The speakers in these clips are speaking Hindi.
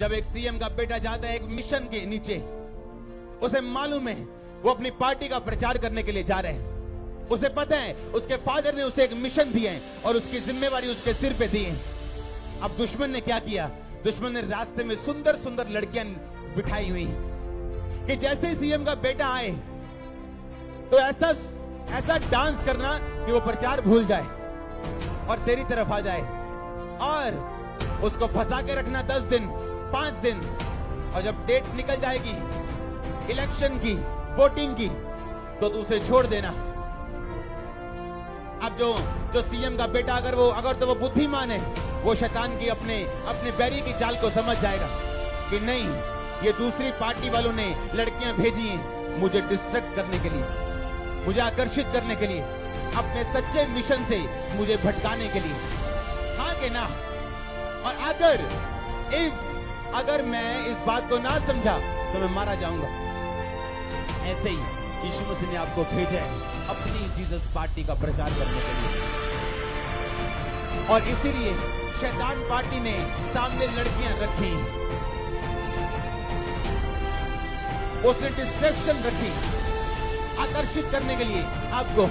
जब एक सीएम का बेटा जाता है एक मिशन के नीचे, उसे मालूम है वो अपनी पार्टी का प्रचार करने के लिए जा रहे हैं। उसे पता है उसके फादर ने उसे एक मिशन दिया है और उसकी जिम्मेवारी उसके सिर पे दी है। अब दुश्मन ने क्या किया? दुश्मन ने रास्ते में सुंदर सुंदर लड़कियां बिठाई हुई कि जैसे ही सीएम का बेटा आए तो ऐसा डांस करना कि वो प्रचार भूल जाए और तेरी तरफ आ जाए, और उसको फंसा के रखना 10 दिन 5 दिन, और जब डेट निकल जाएगी इलेक्शन की, वोटिंग की, तो तू उसे छोड़ देना। अब जो सीएम का बेटा अगर वो बुद्धिमान है, वो शैतान की अपने बैरी की चाल को समझ जाएगा कि नहीं, ये दूसरी पार्टी वालों ने लड़कियां भेजी हैं मुझे डिस्ट्रैक्ट करने के लिए, मुझे आकर्षित करने के लिए, अपने सच्चे मिशन से मुझे भटकाने के लिए। हाँ कि ना? और अगर मैं इस बात को ना समझा तो मैं मारा जाऊंगा। ऐसे ही यीशु मसीह ने आपको भेजा है अपनी जीसस पार्टी का प्रचार करने के लिए, और इसीलिए शैतान पार्टी ने सामने लड़कियां रखी, उसने डिस्ट्रैक्शन रखी आकर्षित करने के लिए, आपको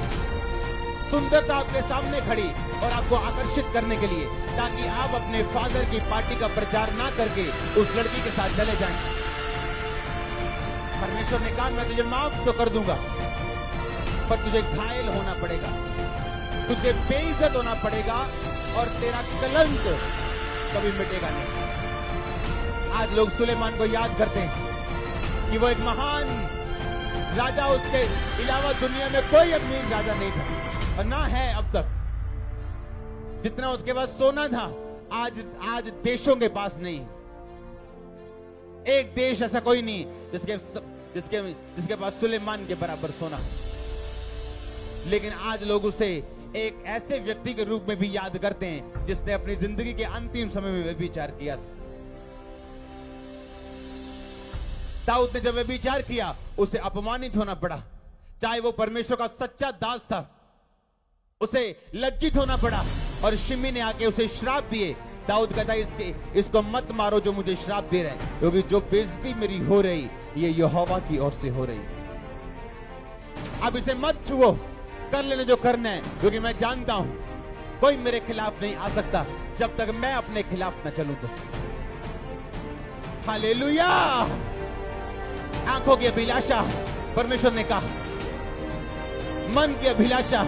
सुंदरता आपके सामने खड़ी और आपको आकर्षित करने के लिए, ताकि आप अपने फादर की पार्टी का प्रचार ना करके उस लड़की के साथ चले जाएं। परमेश्वर ने कहा मैं तुझे माफ तो कर दूंगा, पर तुझे घायल होना पड़ेगा, तुझे बेइज्जत होना पड़ेगा, और तेरा कलंक कभी मिटेगा नहीं। आज लोग सुलेमान को याद करते हैं कि वो एक महान राजा, उसके अलावा दुनिया में कोई अमीर राजा नहीं था, और ना है अब तक। जितना उसके पास सोना था आज देशों के पास नहीं। एक देश ऐसा कोई नहीं जिसके पास सुलेमान के बराबर सोना। लेकिन आज लोग उसे एक ऐसे व्यक्ति के रूप में भी याद करते हैं जिसने अपनी जिंदगी के अंतिम समय में व्यभिचार किया था। दाऊद ने जब व्यभिचार किया उसे अपमानित होना पड़ा, चाहे वो परमेश्वर का सच्चा दास था, उसे लज्जित होना पड़ा, और शिमी ने आके उसे श्राप दिए। दाऊद कहता है इसको मत मारो जो मुझे श्राप दे रहा है, क्योंकि जो बेइज्जती मेरी हो रही ये यहोवा की ओर से हो रही। अब इसे मत छुओ, कर लेने जो करना है, क्योंकि मैं जानता हूं कोई मेरे खिलाफ नहीं आ सकता जब तक मैं अपने खिलाफ न चलूं। तो हालेलुया। आंखों की अभिलाषा, परमेश्वर ने कहा, मन की अभिलाषा,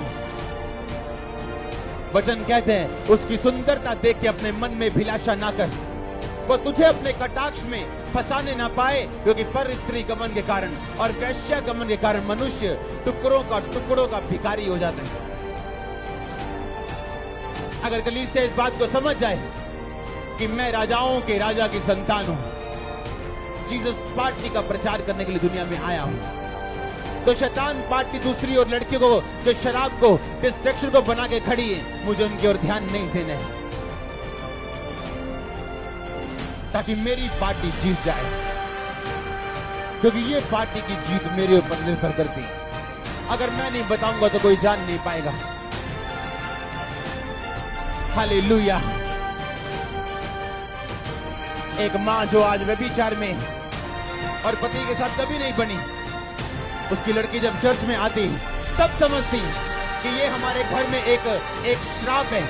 वचन कहते हैं उसकी सुंदरता देख के अपने मन में अभिलाषा ना कर, वो तुझे अपने कटाक्ष में फंसाने ना पाए, क्योंकि पर स्त्री गमन के कारण और वैश्या गमन के कारण मनुष्य टुकड़ों का भिखारी हो जाता है। अगर कलीसिया इस बात को समझ जाए कि मैं राजाओं के राजा की संतान हूं, जीसस पार्टी का प्रचार करने के लिए दुनिया में आया हूं, तो शैतान पार्टी दूसरी और लड़कियों को जो शराब को डिस्ट्रैक्शन को बना के खड़ी है, मुझे उनकी ओर ध्यान नहीं देना है, ताकि मेरी पार्टी जीत जाए, क्योंकि ये पार्टी की जीत मेरे ऊपर निर्भर करती है। अगर मैं नहीं बताऊंगा तो कोई जान नहीं पाएगा। हालेलुया। एक मां जो आज व्यभिचार में और पति के साथ कभी नहीं बनी, उसकी लड़की जब चर्च में आती, सब समझती कि ये हमारे घर में एक श्राप है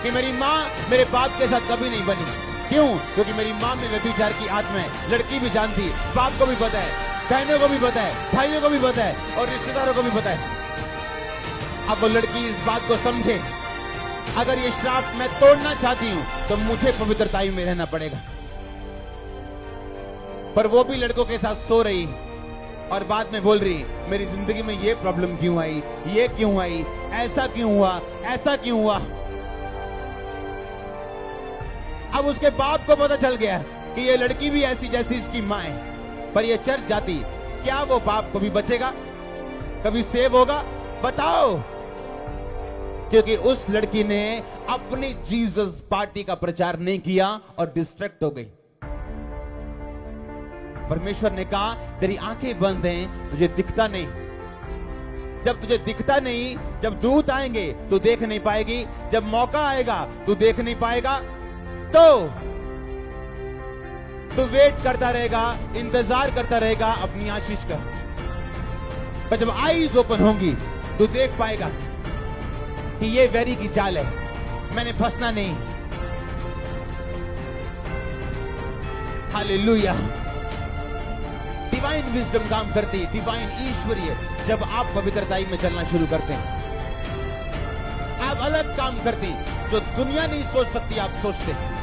कि मेरी माँ मेरे बाप के साथ कभी नहीं बनी। क्यों? क्योंकि मेरी माँ में व्यभिचार की आत्मा है। लड़की भी जानती, बाप को भी पता है, बहनों को भी पता है, भाइयों को भी पता है, और रिश्तेदारों को भी पता है। अब वो लड़की इस बात को समझे, अगर ये श्राप मैं तोड़ना चाहती हूँ तो मुझे पवित्रताई में रहना पड़ेगा। पर वो भी लड़कों के साथ सो रही और बाद में बोल रही, मेरी जिंदगी में ये प्रॉब्लम क्यों आई, ये क्यों आई, ऐसा क्यों हुआ, ऐसा क्यों हुआ। अब उसके बाप को पता चल गया कि ये लड़की भी ऐसी जैसी इसकी मां है, पर ये चर्च जाती, क्या वो बाप कभी बचेगा, कभी सेव होगा? बताओ। क्योंकि उस लड़की ने अपनी जीसस पार्टी का प्रचार नहीं किया और डिस्ट्रैक्ट हो गई। परमेश्वर ने कहा तेरी आंखें बंद हैं, तुझे दिखता नहीं। जब तुझे दिखता नहीं, जब दूत आएंगे तू देख नहीं पाएगी, जब मौका आएगा तू देख नहीं पाएगा, तो तो वेट करता रहेगा, इंतजार करता रहेगा अपनी आशीष का। पर जब आईज ओपन होंगी तो देख पाएगा कि ये वेरी की चाल है, मैंने फंसना नहीं। हालेलुया। डिवाइन विजडम काम करती, डिवाइन ईश्वरीय, जब आप पवित्रताई में चलना शुरू करते हैं। आप अलग काम करती, जो दुनिया नहीं सोच सकती आप सोचते हैं।